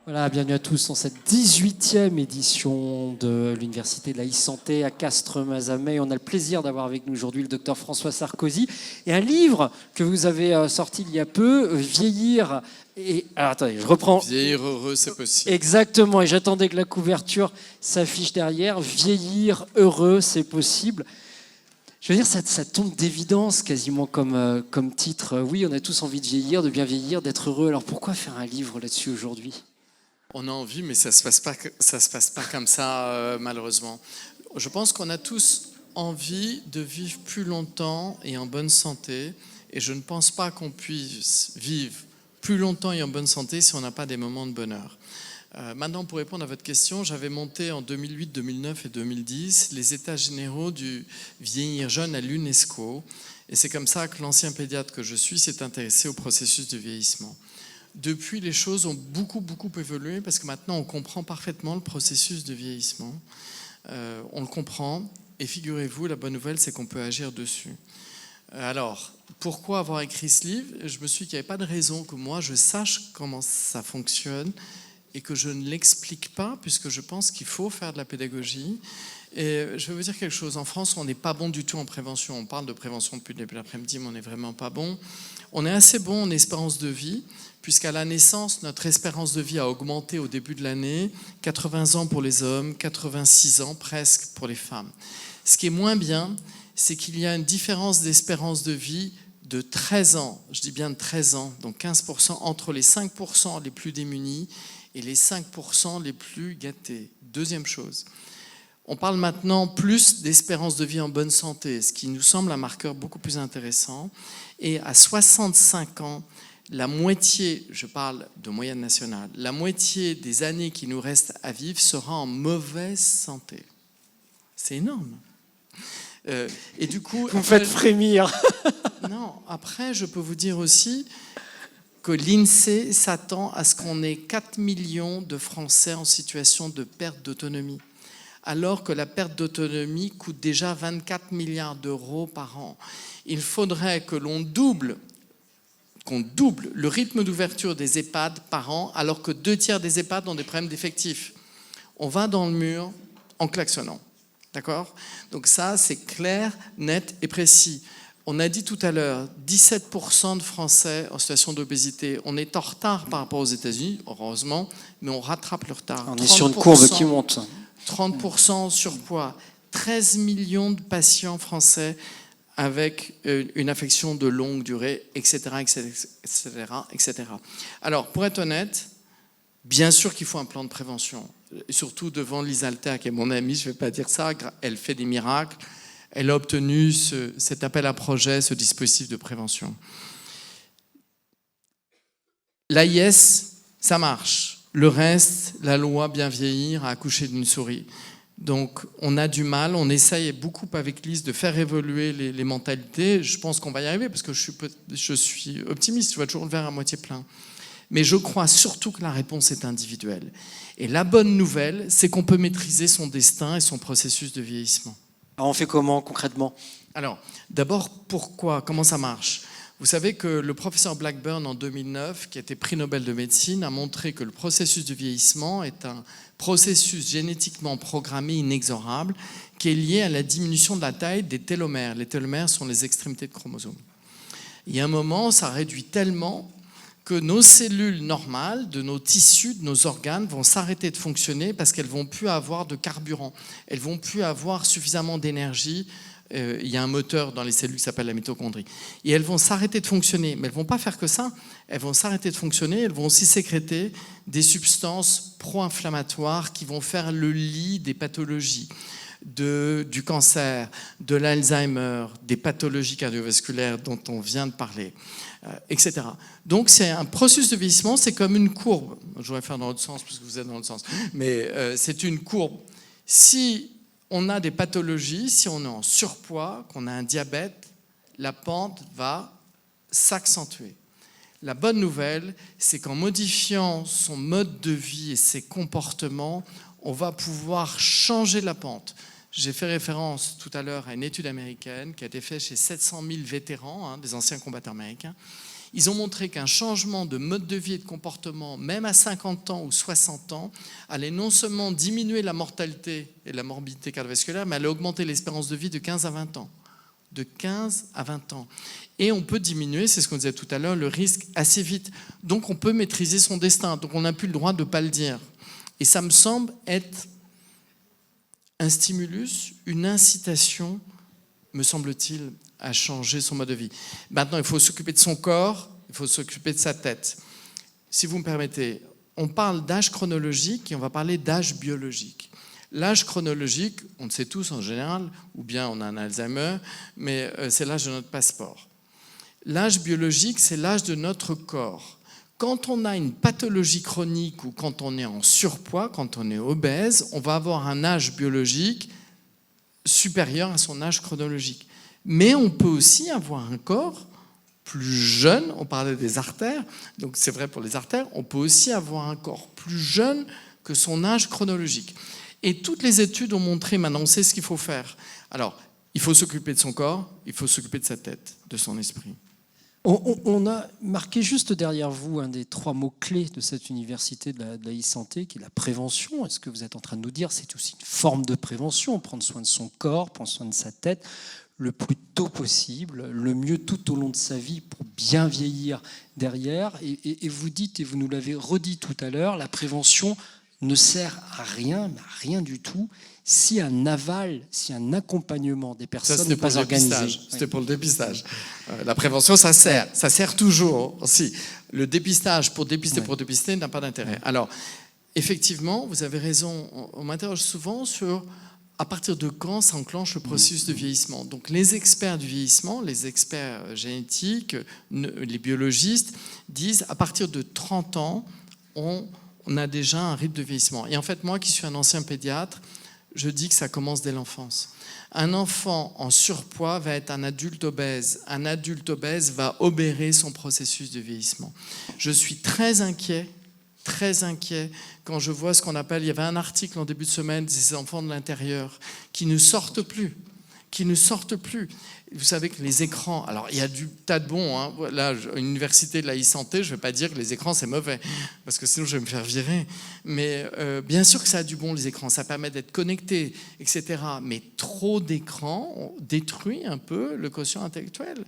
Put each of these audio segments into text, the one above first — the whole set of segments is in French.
Voilà, bienvenue à tous dans cette 18e édition de l'Université de la e-santé à Castres-Mazamet. On a le plaisir d'avoir avec nous aujourd'hui le docteur François Sarkozy et un livre que vous avez sorti il y a peu, Vieillir et... Alors attendez, je reprends. Vieillir heureux, c'est possible. Exactement, et j'attendais que la couverture s'affiche derrière. Vieillir heureux, c'est possible. Je veux dire, ça tombe d'évidence quasiment comme titre. Oui, on a tous envie de vieillir, de bien vieillir, d'être heureux. Alors pourquoi faire un livre là-dessus aujourd'hui ? On a envie, mais ça se passe pas comme ça, malheureusement. Je pense qu'on a tous envie de vivre plus longtemps et en bonne santé. Et je ne pense pas qu'on puisse vivre plus longtemps et en bonne santé si on n'a pas des moments de bonheur. Maintenant, pour répondre à votre question, j'avais monté en 2008, 2009 et 2010 les états généraux du vieillir jeune à l'UNESCO. Et c'est comme ça que l'ancien pédiatre que je suis s'est intéressé au processus de vieillissement. Depuis, les choses ont beaucoup évolué parce que maintenant, on comprend parfaitement le processus de vieillissement. On le comprend et figurez-vous, la bonne nouvelle, c'est qu'on peut agir dessus. Alors, pourquoi avoir écrit ce livre ? Je me suis dit qu'il n'y avait pas de raison que moi, je sache comment ça fonctionne et que je ne l'explique pas, puisque je pense qu'il faut faire de la pédagogie. Et je vais vous dire quelque chose. En France, on n'est pas bon du tout en prévention. On parle de prévention depuis le début de l'après-midi, mais on n'est vraiment pas bon. On est assez bon en espérance de vie, puisqu'à la naissance, notre espérance de vie a augmenté au début de l'année, 80 ans pour les hommes, 86 ans presque pour les femmes. Ce qui est moins bien, c'est qu'il y a une différence d'espérance de vie de 13 ans, je dis bien de 13 ans, donc 15% entre les 5% les plus démunis et les 5% les plus gâtés. Deuxième chose, on parle maintenant plus d'espérance de vie en bonne santé, ce qui nous semble un marqueur beaucoup plus intéressant. Et à 65 ans, la moitié, je parle de moyenne nationale, la moitié des années qui nous restent à vivre sera en mauvaise santé. C'est énorme. Et du coup, vous me faites frémir. Non, après, je peux vous dire aussi que l'INSEE s'attend à ce qu'on ait 4 millions de Français en situation de perte d'autonomie, alors que la perte d'autonomie coûte déjà 24 milliards d'euros par an. Il faudrait que qu'on double le rythme d'ouverture des EHPAD par an, alors que 2/3 des EHPAD ont des problèmes d'effectifs. On va dans le mur en klaxonnant. D'accord ? Donc ça, c'est clair, net et précis. On a dit tout à l'heure, 17% de Français en situation d'obésité. On est en retard par rapport aux États-Unis, heureusement, mais on rattrape le retard. On est sur une courbe qui monte. 30% surpoids, 13 millions de patients français avec une affection de longue durée, etc., etc. Alors, pour être honnête, bien sûr qu'il faut un plan de prévention, surtout devant Lisa Alter, qui est mon amie, je ne vais pas dire ça, elle fait des miracles, elle a obtenu cet appel à projet, ce dispositif de prévention. L'AIS, ça marche. Le reste, la loi bien vieillir a accouché d'une souris. Donc on a du mal, on essaye beaucoup avec Lise de faire évoluer les mentalités. Je pense qu'on va y arriver parce que je suis optimiste, je vois toujours le verre à moitié plein. Mais je crois surtout que la réponse est individuelle. Et la bonne nouvelle, c'est qu'on peut maîtriser son destin et son processus de vieillissement. Alors on fait comment concrètement ? Alors, d'abord, pourquoi ? Comment ça marche ? Vous savez que le professeur Blackburn, en 2009, qui a été prix Nobel de médecine, a montré que le processus de vieillissement est un processus génétiquement programmé inexorable qui est lié à la diminution de la taille des télomères. Les télomères sont les extrémités de chromosomes. Il y a un moment, ça réduit tellement que nos cellules normales, de nos tissus, de nos organes vont s'arrêter de fonctionner parce qu'elles ne vont plus avoir de carburant. Elles ne vont plus avoir suffisamment d'énergie. Il y a un moteur dans les cellules qui s'appelle la mitochondrie. Et elles vont s'arrêter de fonctionner. Mais elles ne vont pas faire que ça. Elles vont s'arrêter de fonctionner. Elles vont aussi sécréter des substances pro-inflammatoires qui vont faire le lit des pathologies, du cancer, de l'Alzheimer, des pathologies cardiovasculaires dont on vient de parler, etc. Donc c'est un processus de vieillissement, c'est comme une courbe. Je voudrais faire dans l'autre sens parce que vous êtes dans l'autre sens. Mais c'est une courbe. Si on a des pathologies, si on est en surpoids, qu'on a un diabète, la pente va s'accentuer. La bonne nouvelle, c'est qu'en modifiant son mode de vie et ses comportements, on va pouvoir changer la pente. J'ai fait référence tout à l'heure à une étude américaine qui a été faite chez 700 000 vétérans, des anciens combattants américains. Ils ont montré qu'un changement de mode de vie et de comportement, même à 50 ans ou 60 ans, allait non seulement diminuer la mortalité et la morbidité cardiovasculaire, mais allait augmenter l'espérance de vie de 15 à 20 ans. De 15 à 20 ans. Et on peut diminuer, c'est ce qu'on disait tout à l'heure, le risque assez vite. Donc on peut maîtriser son destin. Donc on n'a plus le droit de ne pas le dire. Et ça me semble être un stimulus, une incitation, me semble-t-il, à changer son mode de vie. Maintenant, il faut s'occuper de son corps, il faut s'occuper de sa tête. Si vous me permettez, on parle d'âge chronologique et on va parler d'âge biologique. L'âge chronologique, on le sait tous en général, ou bien on a un Alzheimer, mais c'est l'âge de notre passeport. L'âge biologique, c'est l'âge de notre corps. Quand on a une pathologie chronique ou quand on est en surpoids, quand on est obèse, on va avoir un âge biologique supérieur à son âge chronologique. Mais on peut aussi avoir un corps plus jeune, on parlait des artères, donc c'est vrai pour les artères, on peut aussi avoir un corps plus jeune que son âge chronologique. Et toutes les études ont montré, maintenant on sait ce qu'il faut faire. Alors, il faut s'occuper de son corps, il faut s'occuper de sa tête, de son esprit. On a marqué juste derrière vous un des 3 mots-clés de cette université de la e-santé, qui est la prévention. Est-ce que vous êtes en train de nous dire que c'est aussi une forme de prévention, prendre soin de son corps, prendre soin de sa tête, le plus tôt possible, le mieux tout au long de sa vie pour bien vieillir derrière. Et vous dites, et vous nous l'avez redit tout à l'heure, la prévention ne sert à rien, mais à rien du tout, si un aval, si un accompagnement des personnes n'est pas organisé. C'était pour le dépistage. La prévention, ça sert toujours. Si le dépistage pour dépister n'a pas d'intérêt. Alors, effectivement, vous avez raison, on m'interroge souvent sur à partir de quand s'enclenche le processus de vieillissement. Donc les experts du vieillissement, les experts génétiques, les biologistes disent à partir de 30 ans, on a déjà un rythme de vieillissement. Et en fait, moi qui suis un ancien pédiatre, je dis que ça commence dès l'enfance. Un enfant en surpoids va être un adulte obèse. Un adulte obèse va obérer son processus de vieillissement. Je suis très inquiet quand je vois ce qu'on appelle, il y avait un article en début de semaine, ces enfants de l'intérieur qui ne sortent plus. Vous savez que les écrans, alors il y a du tas de bons, hein. Là, une université de la e-santé, je ne vais pas dire que les écrans c'est mauvais, parce que sinon je vais me faire virer. Mais bien sûr que ça a du bon les écrans, ça permet d'être connecté, etc. Mais trop d'écrans détruit un peu le quotient intellectuel.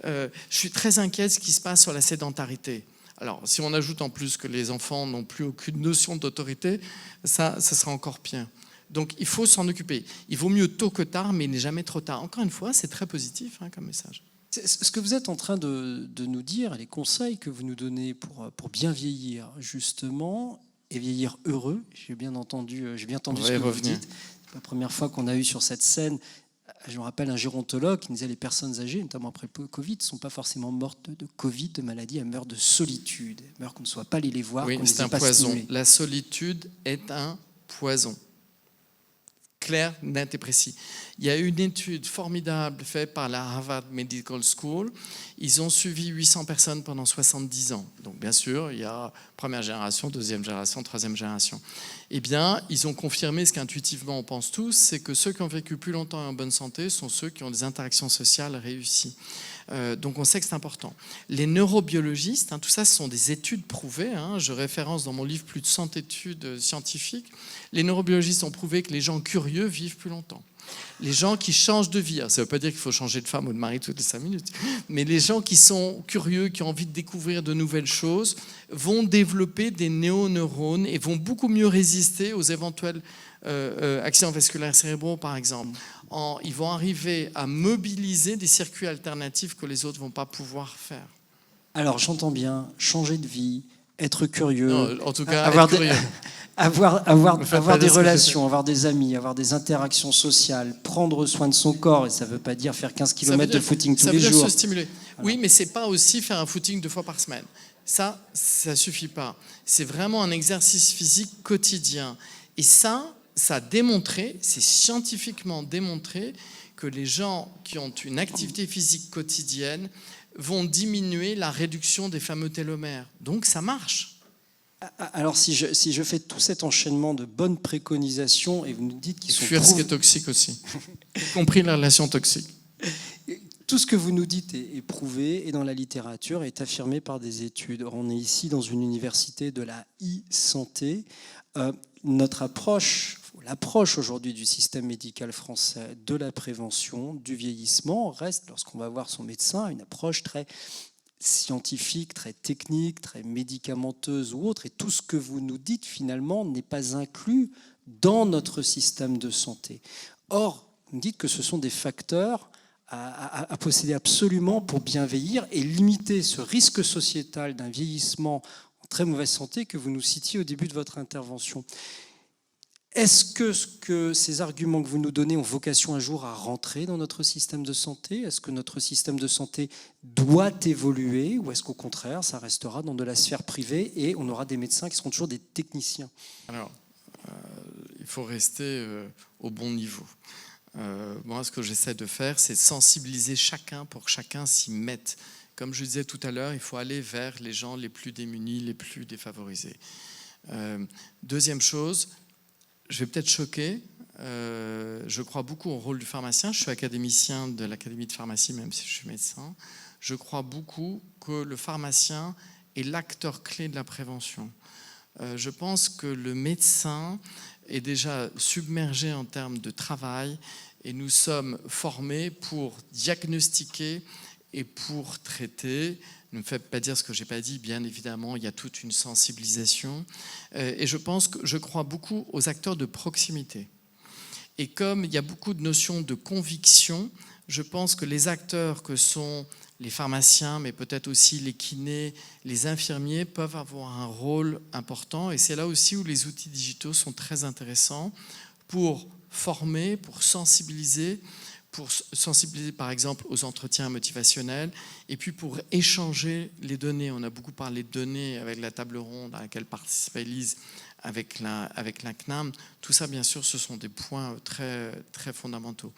Je suis très inquiet de ce qui se passe sur la sédentarité. Alors, si on ajoute en plus que les enfants n'ont plus aucune notion d'autorité, ça sera encore pire. Donc, il faut s'en occuper. Il vaut mieux tôt que tard, mais il n'est jamais trop tard. Encore une fois, c'est très positif comme message. Ce que vous êtes en train de nous dire, les conseils que vous nous donnez pour bien vieillir, justement, et vieillir heureux, j'ai bien entendu ce que vous dites. C'est la première fois qu'on a eu sur cette scène, je me rappelle un gérontologue qui disait les personnes âgées, notamment après le Covid, ne sont pas forcément mortes de Covid, de maladie, elles meurent de solitude. Elles meurent qu'on ne soit pas allé les voir, oui, qu'on ne les c'est ait un pas poison. stimulés. La solitude est un poison. Clair, net et précis. Il y a eu une étude formidable faite par la Harvard Medical School. Ils ont suivi 800 personnes pendant 70 ans. Donc bien sûr, il y a première génération, deuxième génération, troisième génération. Eh bien, ils ont confirmé ce qu'intuitivement on pense tous, c'est que ceux qui ont vécu plus longtemps et en bonne santé sont ceux qui ont des interactions sociales réussies. Donc on sait que c'est important. Les neurobiologistes, tout ça ce sont des études prouvées, je référence dans mon livre plus de 100 études scientifiques. Les neurobiologistes ont prouvé que les gens curieux vivent plus longtemps. Les gens qui changent de vie, ça ne veut pas dire qu'il faut changer de femme ou de mari toutes les 5 minutes, mais les gens qui sont curieux, qui ont envie de découvrir de nouvelles choses, vont développer des néoneurones et vont beaucoup mieux résister aux éventuels accidents vasculaires cérébraux, par exemple. Ils vont arriver à mobiliser des circuits alternatifs que les autres ne vont pas pouvoir faire. Alors, j'entends bien, changer de vie, être curieux, non, en tout cas, avoir être curieux. avoir des relations, avoir des amis, avoir des interactions sociales, prendre soin de son corps, et ça ne veut pas dire faire 15 km de footing tous les jours. Ça veut dire se stimuler. Voilà. Oui, mais ce n'est pas aussi faire un footing 2 fois par semaine. Ça ne suffit pas. C'est vraiment un exercice physique quotidien. Et ça a démontré, c'est scientifiquement démontré, que les gens qui ont une activité physique quotidienne vont diminuer la réduction des fameux télomères. Donc ça marche. Alors si je fais tout cet enchaînement de bonnes préconisations et vous nous dites qu'ils sont fuir ce qui est toxique aussi, y compris la relation toxique. Tout ce que vous nous dites est prouvé, et dans la littérature, est affirmé par des études. On est ici dans une université de la e-santé. L'approche aujourd'hui du système médical français de la prévention, du vieillissement, reste, lorsqu'on va voir son médecin, une approche très scientifique, très technique, très médicamenteuse ou autre. Et tout ce que vous nous dites, finalement, n'est pas inclus dans notre système de santé. Or, vous me dites que ce sont des facteurs à posséder absolument pour bien vieillir et limiter ce risque sociétal d'un vieillissement en très mauvaise santé que vous nous citiez au début de votre intervention. Est-ce que ces arguments que vous nous donnez ont vocation un jour à rentrer dans notre système de santé? Est-ce que notre système de santé doit évoluer, ou est-ce qu'au contraire, ça restera dans de la sphère privée et on aura des médecins qui seront toujours des techniciens? Alors, il faut rester au bon niveau. Moi, ce que j'essaie de faire, c'est sensibiliser chacun pour que chacun s'y mette. Comme je disais tout à l'heure, il faut aller vers les gens les plus démunis, les plus défavorisés. Deuxième chose, je vais peut-être choquer, je crois beaucoup au rôle du pharmacien. Je suis académicien de l'Académie de pharmacie, même si je suis médecin. Je crois beaucoup que le pharmacien est l'acteur clé de la prévention. Je pense que le médecin est déjà submergé en termes de travail et nous sommes formés pour diagnostiquer et pour traiter. Ne me faites pas dire ce que je n'ai pas dit, bien évidemment, il y a toute une sensibilisation. Et je crois beaucoup aux acteurs de proximité. Et comme il y a beaucoup de notions de conviction, je pense que les acteurs que sont les pharmaciens, mais peut-être aussi les kinés, les infirmiers, peuvent avoir un rôle important. Et c'est là aussi où les outils digitaux sont très intéressants pour former, pour sensibiliser par exemple aux entretiens motivationnels, et puis pour échanger les données. On a beaucoup parlé de données avec la table ronde à laquelle participe Elise avec la CNAM. Tout ça, bien sûr, ce sont des points très, très fondamentaux.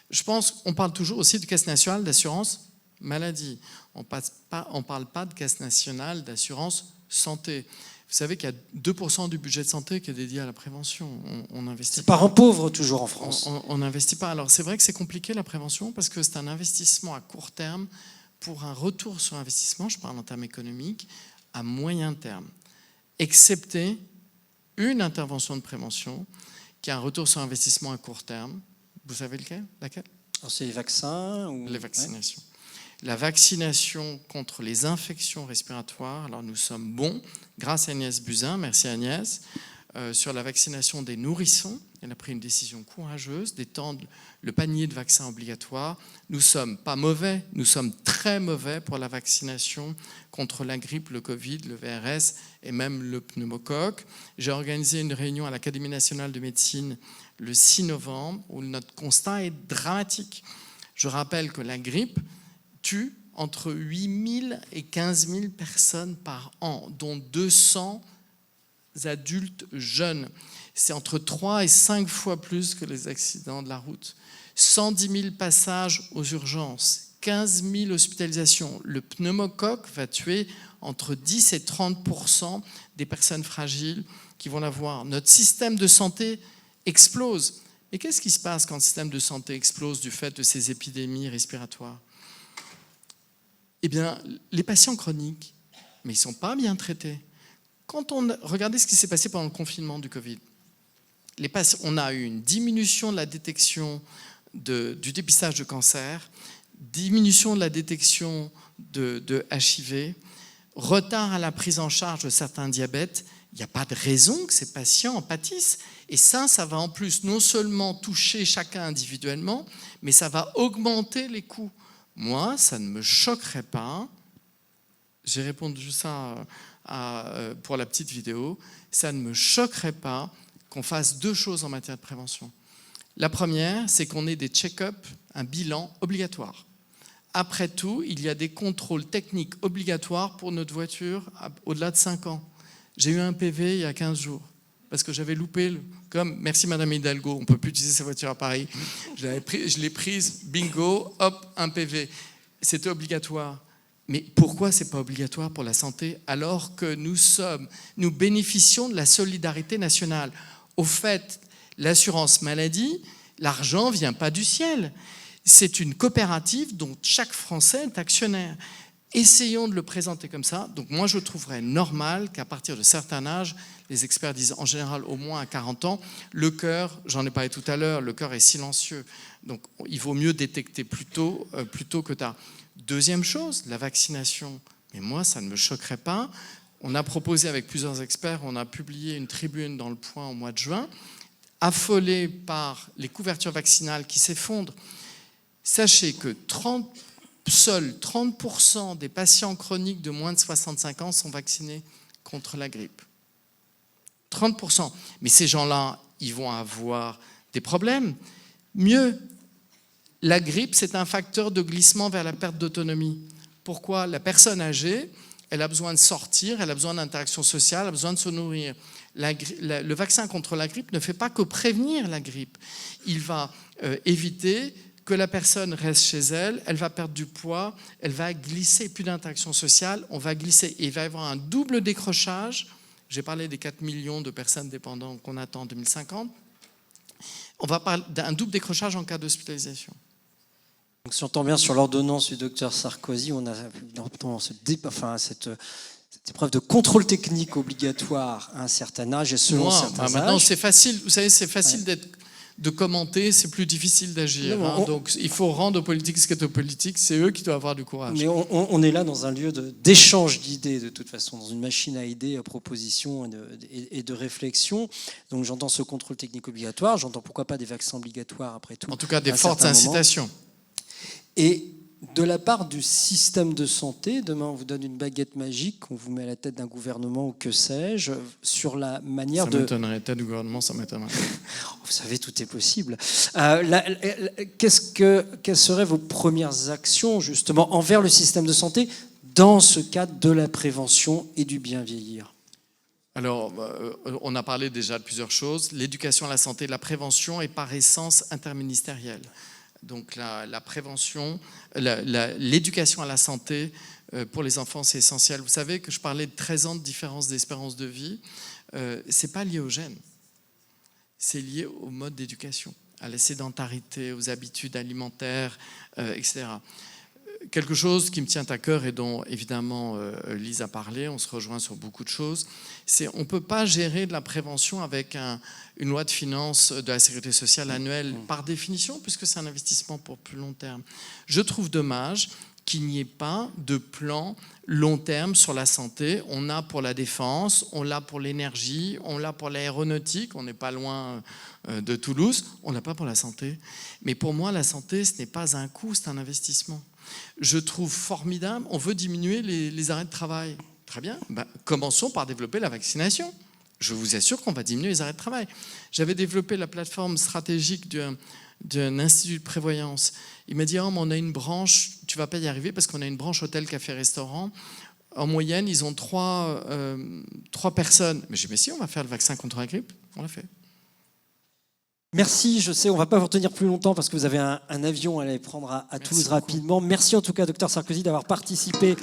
Je pense qu'on parle toujours aussi de Caisse nationale d'assurance maladie. On ne parle pas de Caisse nationale d'assurance santé. Vous savez qu'il y a 2% du budget de santé qui est dédié à la prévention. On investit. C'est parents pauvres toujours en France. On n'investit pas. Alors c'est vrai que c'est compliqué la prévention parce que c'est un investissement à court terme pour un retour sur investissement, je parle en termes économiques, à moyen terme. Excepté une intervention de prévention qui a un retour sur investissement à court terme. Vous savez laquelle? C'est les vaccins ou... Les vaccinations. Ouais. La vaccination contre les infections respiratoires, alors nous sommes bons, grâce à Agnès Buzyn, merci Agnès, sur la vaccination des nourrissons. Elle a pris une décision courageuse d'étendre le panier de vaccins obligatoires. Nous ne sommes pas mauvais, nous sommes très mauvais pour la vaccination contre la grippe, le Covid, le VRS et même le pneumocoque. J'ai organisé une réunion à l'Académie nationale de médecine le 6 novembre où notre constat est dramatique. Je rappelle que la grippe tue entre 8 000 et 15 000 personnes par an, dont 200 adultes jeunes. C'est entre 3 et 5 fois plus que les accidents de la route. 110 000 passages aux urgences, 15 000 hospitalisations. Le pneumocoque va tuer entre 10 et 30% des personnes fragiles qui vont l'avoir. Notre système de santé explose. Et qu'est-ce qui se passe quand le système de santé explose du fait de ces épidémies respiratoires ? Eh bien, les patients chroniques, mais ils ne sont pas bien traités. Regardez ce qui s'est passé pendant le confinement du Covid. On a eu une diminution de la détection du dépistage de cancer, diminution de la détection de HIV, retard à la prise en charge de certains diabètes. Il n'y a pas de raison que ces patients en pâtissent. Et ça va en plus non seulement toucher chacun individuellement, mais ça va augmenter les coûts. Moi, ça ne me choquerait pas, j'ai répondu ça pour la petite vidéo, ça ne me choquerait pas qu'on fasse 2 choses en matière de prévention. La première, c'est qu'on ait des check-up, un bilan obligatoire. Après tout, il y a des contrôles techniques obligatoires pour notre voiture au-delà de 5 ans. J'ai eu un PV il y a 15 jours. Parce que j'avais loupé, merci Madame Hidalgo, on ne peut plus utiliser sa voiture à Paris. Je l'ai prise, bingo, hop, un PV. C'était obligatoire. Mais pourquoi ce n'est pas obligatoire pour la santé alors que nous bénéficions de la solidarité nationale? Au fait, l'assurance maladie, l'argent ne vient pas du ciel. c'est une coopérative dont chaque Français est actionnaire. Essayons de le présenter comme ça. Donc moi, je trouverais normal qu'à partir de certain âge, les experts disent en général au moins à 40 ans, le cœur, j'en ai parlé tout à l'heure, le cœur est silencieux. Donc il vaut mieux détecter plus tôt que tard. Deuxième chose, la vaccination. Mais moi, ça ne me choquerait pas. On a proposé avec plusieurs experts, on a publié une tribune dans Le Point au mois de juin, affolé par les couvertures vaccinales qui s'effondrent. Sachez que seuls 30% des patients chroniques de moins de 65 ans sont vaccinés contre la grippe. 30%. Mais ces gens-là, ils vont avoir des problèmes. Mieux, la grippe, c'est un facteur de glissement vers la perte d'autonomie. Pourquoi ? La personne âgée, elle a besoin de sortir, elle a besoin d'interaction sociale, elle a besoin de se nourrir. Le vaccin contre la grippe ne fait pas que prévenir la grippe. Il va éviter que la personne reste chez elle, elle va perdre du poids, elle va glisser, plus d'interaction sociale, on va glisser. Et il va y avoir un double décrochage. J'ai parlé des 4 millions de personnes dépendantes qu'on attend en 2050. On va parler d'un double décrochage en cas d'hospitalisation. Donc, si on entend bien sur l'ordonnance du docteur Sarkozy, on a cette épreuve de contrôle technique obligatoire à un certain âge et selon certains âges. Maintenant, c'est facile. Vous savez, c'est facile de commenter, c'est plus difficile d'agir. Donc, il faut rendre aux politiques ce qui est aux politiques. C'est eux qui doivent avoir du courage. Mais on est là dans un lieu d'échange d'idées, de toute façon, dans une machine à idées, à propositions et de réflexion. Donc, j'entends ce contrôle technique obligatoire. J'entends pourquoi pas des vaccins obligatoires après tout. En tout cas, des fortes incitations. Et de la part du système de santé, demain on vous donne une baguette magique, on vous met à la tête d'un gouvernement ou que sais-je, sur la manière Ça m'étonnerait, tête du gouvernement, ça m'étonnerait. Vous savez, tout est possible. Quelles seraient vos premières actions justement envers le système de santé dans ce cadre de la prévention et du bien vieillir ? Alors, on a parlé déjà de plusieurs choses. L'éducation à la santé, la prévention est par essence interministérielle. Donc la prévention, l'éducation à la santé pour les enfants, c'est essentiel. Vous savez que je parlais de 13 ans de différence d'espérance de vie. Ce n'est pas lié au gène, c'est lié au mode d'éducation, à la sédentarité, aux habitudes alimentaires, etc. Quelque chose qui me tient à cœur et dont évidemment Lise a parlé, on se rejoint sur beaucoup de choses, c'est on ne peut pas gérer de la prévention avec une loi de finances de la sécurité sociale annuelle par définition, puisque c'est un investissement pour plus long terme. Je trouve dommage qu'il n'y ait pas de plan long terme sur la santé. On a pour la défense, on l'a pour l'énergie, on l'a pour l'aéronautique, on n'est pas loin de Toulouse, on l'a pas pour la santé. Mais pour moi, la santé, ce n'est pas un coût, c'est un investissement. Je trouve formidable, on veut diminuer les arrêts de travail. Très bien, commençons par développer la vaccination. Je vous assure qu'on va diminuer les arrêts de travail. J'avais développé la plateforme stratégique d'un institut de prévoyance. Il m'a dit, mais on a une branche, tu ne vas pas y arriver parce qu'on a une branche hôtel, café, restaurant. En moyenne, ils ont 3 personnes. Mais j'ai dit, mais si, on va faire le vaccin contre la grippe. On l'a fait. Merci, je sais, on ne va pas vous retenir plus longtemps parce que vous avez un avion à aller prendre à Toulouse rapidement. Merci en tout cas, docteur Sarkozy, d'avoir participé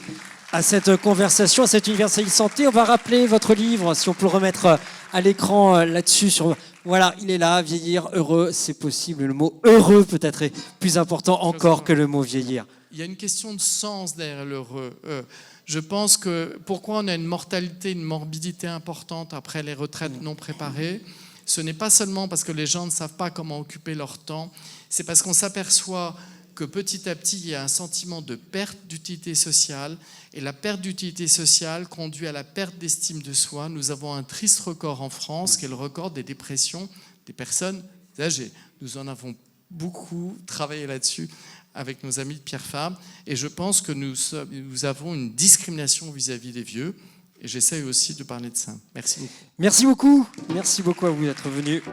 à cette conversation, à cette Universalité Santé. On va rappeler votre livre, si on peut le remettre à l'écran là-dessus. Voilà, il est là, vieillir heureux, c'est possible. Le mot heureux peut-être est plus important encore que le mot vieillir. Il y a une question de sens derrière l'heureux. Je pense que pourquoi on a une mortalité, une morbidité importante après les retraites non préparées, ce n'est pas seulement parce que les gens ne savent pas comment occuper leur temps, c'est parce qu'on s'aperçoit que petit à petit, il y a un sentiment de perte d'utilité sociale, et la perte d'utilité sociale conduit à la perte d'estime de soi. Nous avons un triste record en France, qui est le record des dépressions des personnes âgées. Nous en avons beaucoup travaillé là-dessus avec nos amis de Pierre Fabre, et je pense que nous avons une discrimination vis-à-vis des vieux, et j'essaye aussi de parler de ça. Merci beaucoup. Merci beaucoup. Merci beaucoup à vous d'être venu.